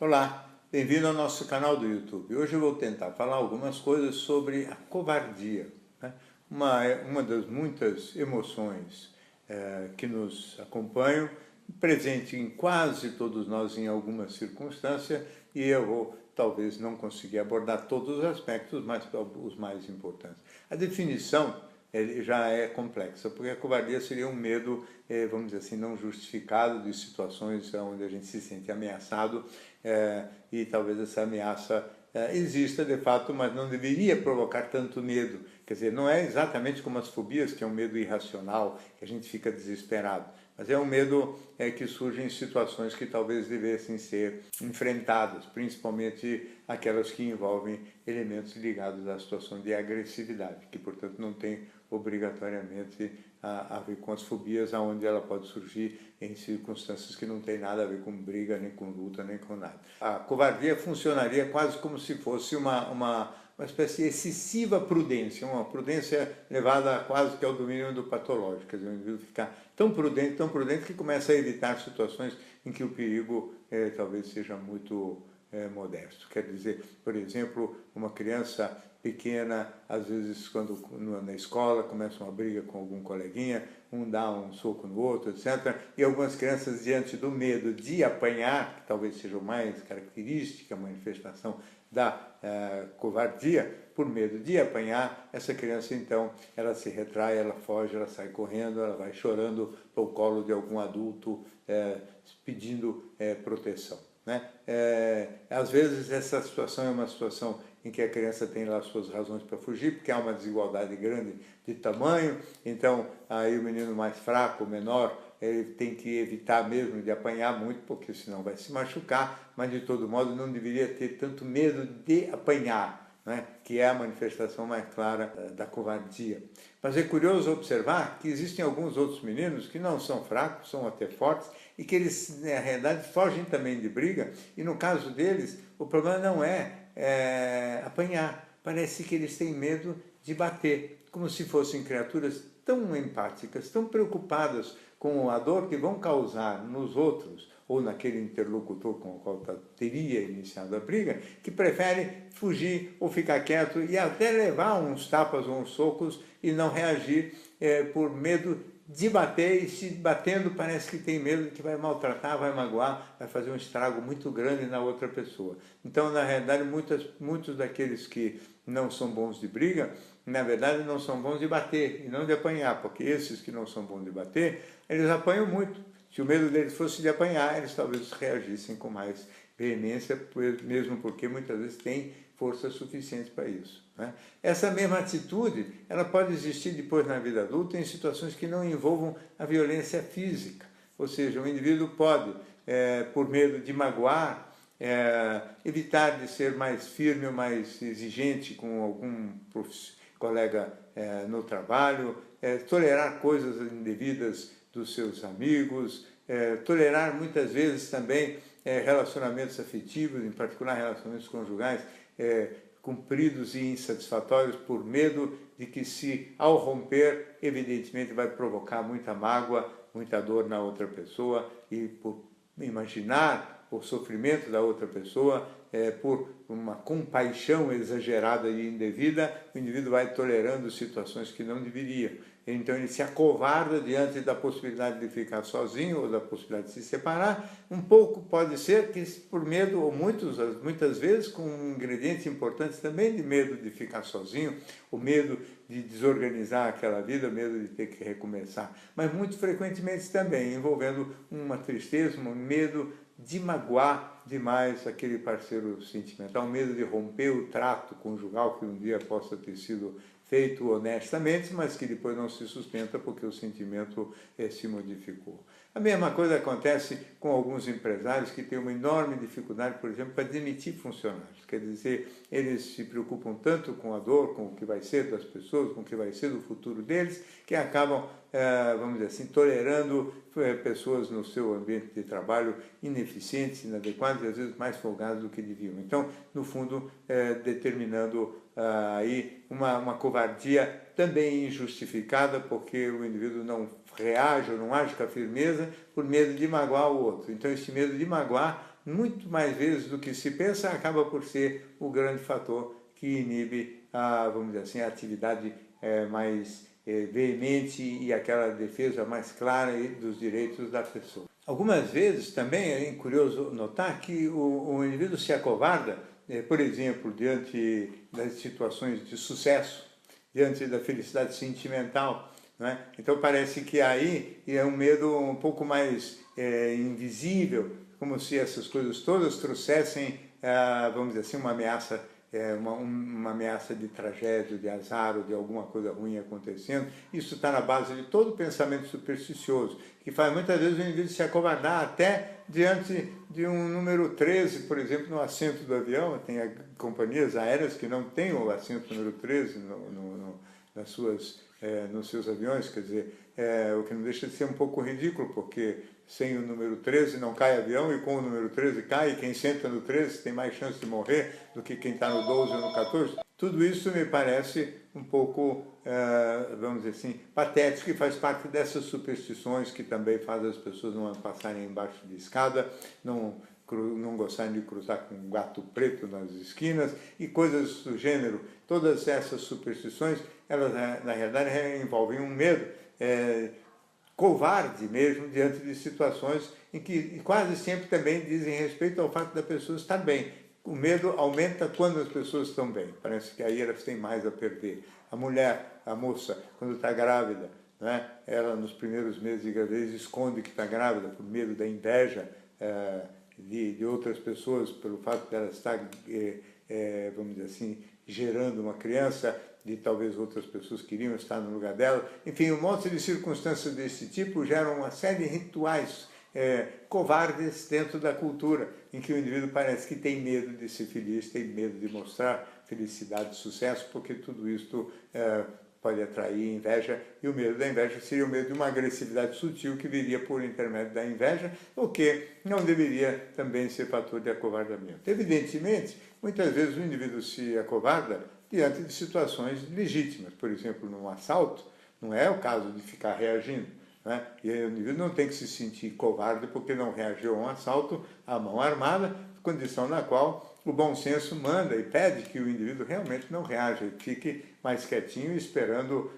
Olá, bem-vindo ao nosso canal do YouTube. Hoje eu vou tentar falar algumas coisas sobre a covardia, né? Uma das muitas emoções que nos acompanham, presente em quase todos nós em alguma circunstância, e eu vou talvez não conseguir abordar todos os aspectos, mas os mais importantes. A definição já é complexa, porque a covardia seria um medo, vamos dizer assim, não justificado de situações onde a gente se sente ameaçado e talvez essa ameaça exista de fato, mas não deveria provocar tanto medo. Quer dizer, não é exatamente como as fobias, que é um medo irracional, que a gente fica desesperado, mas é um medo que surge em situações que talvez devessem ser enfrentadas, principalmente aquelas que envolvem elementos ligados à situação de agressividade, que, portanto, não tem obrigatoriamente a ver com as fobias, onde ela pode surgir em circunstâncias que não tem nada a ver com briga, nem com luta, nem com nada. A covardia funcionaria quase como se fosse uma espécie de excessiva prudência, uma prudência levada quase que ao domínio do patológico. Quer dizer, o indivíduo ficar tão prudente que começa a evitar situações em que o perigo talvez seja muito modesto. Quer dizer, por exemplo, uma criança pequena, às vezes quando na escola começa uma briga com algum coleguinha, um dá um soco no outro, etc. E algumas crianças, diante do medo de apanhar, que talvez seja o mais característica, a manifestação da covardia, por medo de apanhar, essa criança então, ela se retrai, ela foge, ela sai correndo, ela vai chorando para o colo de algum adulto, pedindo proteção. Né? Às vezes essa situação é uma situação em que a criança tem lá suas razões para fugir, porque há uma desigualdade grande de tamanho, então aí o menino mais fraco, menor, ele tem que evitar mesmo de apanhar muito, porque senão vai se machucar, mas de todo modo não deveria ter tanto medo de apanhar, né? Que é a manifestação mais clara da covardia. Mas é curioso observar que existem alguns outros meninos que não são fracos, são até fortes, e que eles, na realidade, fogem também de briga, e no caso deles, o problema não é apanhar, parece que eles têm medo de bater, como se fossem criaturas tão empáticas, tão preocupadas com a dor que vão causar nos outros, ou naquele interlocutor com o qual teria iniciado a briga, que prefere fugir ou ficar quieto e até levar uns tapas ou uns socos e não reagir por medo de bater, e se batendo parece que tem medo de que vai maltratar, vai magoar, vai fazer um estrago muito grande na outra pessoa. Então, na realidade, muitos daqueles que não são bons de briga, na verdade não são bons de bater e não de apanhar, porque esses que não são bons de bater, eles apanham muito. Se o medo deles fosse de apanhar, eles talvez reagissem com mais veemência, mesmo porque muitas vezes têm força suficiente para isso. Né? Essa mesma atitude, ela pode existir depois na vida adulta em situações que não envolvam a violência física. Ou seja, o indivíduo pode, por medo de magoar, evitar de ser mais firme ou mais exigente com algum colega no trabalho, tolerar coisas indevidas dos seus amigos, tolerar muitas vezes também relacionamentos afetivos, em particular relacionamentos conjugais, cumpridos e insatisfatórios por medo de que, se ao romper, evidentemente vai provocar muita mágoa, muita dor na outra pessoa, e por imaginar o sofrimento da outra pessoa, por uma compaixão exagerada e indevida, o indivíduo vai tolerando situações que não deveria. Então ele se acovarda diante da possibilidade de ficar sozinho ou da possibilidade de se separar. Um pouco pode ser que por medo, ou muitas vezes com ingredientes importantes também de medo de ficar sozinho, o medo de desorganizar aquela vida, o medo de ter que recomeçar. Mas muito frequentemente também envolvendo uma tristeza, um medo de magoar demais aquele parceiro sentimental, medo de romper o trato conjugal que um dia possa ter sido feito honestamente, mas que depois não se sustenta porque o sentimento se modificou. A mesma coisa acontece com alguns empresários que têm uma enorme dificuldade, por exemplo, para demitir funcionários. Quer dizer, eles se preocupam tanto com a dor, com o que vai ser das pessoas, com o que vai ser do futuro deles, que acabam, vamos dizer assim, tolerando pessoas no seu ambiente de trabalho ineficientes, inadequadas e às vezes mais folgadas do que deviam. Então, no fundo, determinando aí uma covardia também injustificada, porque o indivíduo não reage ou não age com a firmeza por medo de magoar o outro. Então, esse medo de magoar muito mais vezes do que se pensa, acaba por ser o grande fator que inibe vamos dizer assim, a atividade mais veemente e aquela defesa mais clara dos direitos da pessoa. Algumas vezes também é curioso notar que o indivíduo se acovarda, por exemplo, diante das situações de sucesso, diante da felicidade sentimental, não é? Então parece que aí é um medo um pouco mais invisível, como se essas coisas todas trouxessem, vamos dizer assim, uma ameaça, uma ameaça de tragédia, de azar ou de alguma coisa ruim acontecendo. Isso está na base de todo o pensamento supersticioso, que faz muitas vezes o indivíduo se acovardar até diante de um número 13, por exemplo, no assento do avião. Tem companhias aéreas que não têm o assento número 13 nos seus aviões, quer dizer, o que não deixa de ser um pouco ridículo, porque sem o número 13 não cai avião e com o número 13 cai, e quem senta no 13 tem mais chance de morrer do que quem está no 12 ou no 14. Tudo isso me parece um pouco, vamos dizer assim, patético, e faz parte dessas superstições que também fazem as pessoas não passarem embaixo de escada, não gostarem de cruzar com um gato preto nas esquinas e coisas do gênero. Todas essas superstições, elas na realidade envolvem um medo covarde mesmo diante de situações em que quase sempre também dizem respeito ao fato da pessoa estar bem. O medo aumenta quando as pessoas estão bem, parece que aí elas têm mais a perder. A mulher, a moça, quando está grávida, né, ela nos primeiros meses de gravidez esconde que está grávida por medo da inveja de outras pessoas, pelo fato de ela estar, vamos dizer assim, gerando uma criança, de talvez outras pessoas queriam estar no lugar dela. Enfim, um monte de circunstâncias desse tipo geram uma série de rituais covardes dentro da cultura, em que o indivíduo parece que tem medo de ser feliz, tem medo de mostrar felicidade e sucesso, porque tudo isto pode atrair inveja, e o medo da inveja seria o medo de uma agressividade sutil que viria por intermédio da inveja, o que não deveria também ser fator de acovardamento. Evidentemente, muitas vezes o indivíduo se acovarda diante de situações legítimas, por exemplo, num assalto, não é o caso de ficar reagindo, né? E o indivíduo não tem que se sentir covarde porque não reagiu a um assalto à mão armada, condição na qual o bom senso manda e pede que o indivíduo realmente não reaja e fique mais quietinho, esperando,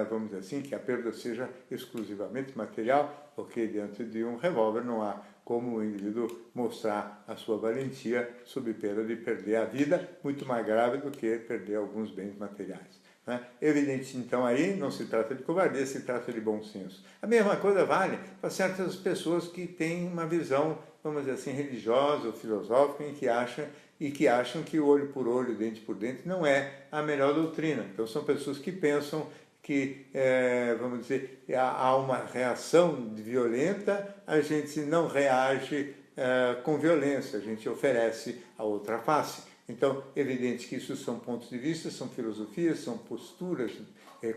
vamos dizer assim, que a perda seja exclusivamente material, porque diante de um revólver não há como o indivíduo mostrar a sua valentia sob pena de perder a vida, muito mais grave do que perder alguns bens materiais. Né? Evidente, então, aí não se trata de covardia, se trata de bom senso. A mesma coisa vale para certas pessoas que têm uma visão, vamos dizer assim, religiosa ou filosófica, que acham que o olho por olho, dente por dente, não é a melhor doutrina. Então, são pessoas que pensam que, vamos dizer, há uma reação violenta, a gente não reage com violência, a gente oferece a outra face. Então, é evidente que isso são pontos de vista, são filosofias, são posturas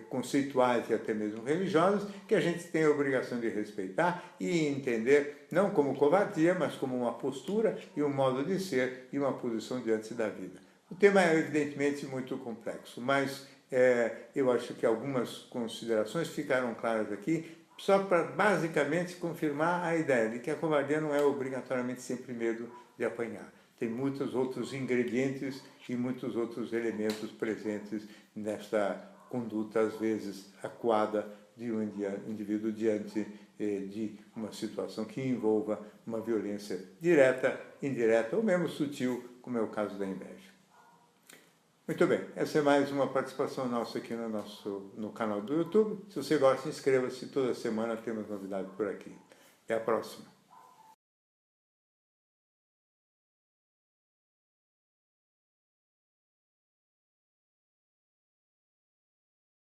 conceituais e até mesmo religiosas, que a gente tem a obrigação de respeitar e entender, não como covardia, mas como uma postura e um modo de ser e uma posição diante da vida. O tema é evidentemente muito complexo, mas eu acho que algumas considerações ficaram claras aqui, só para basicamente confirmar a ideia de que a covardia não é obrigatoriamente sempre medo de apanhar. Tem muitos outros ingredientes e muitos outros elementos presentes nesta conduta, às vezes acuada, de um indivíduo diante de uma situação que envolva uma violência direta, indireta ou mesmo sutil, como é o caso da inveja. Muito bem, essa é mais uma participação nossa aqui no canal do YouTube. Se você gosta, inscreva-se, toda semana temos novidades por aqui. Até a próxima.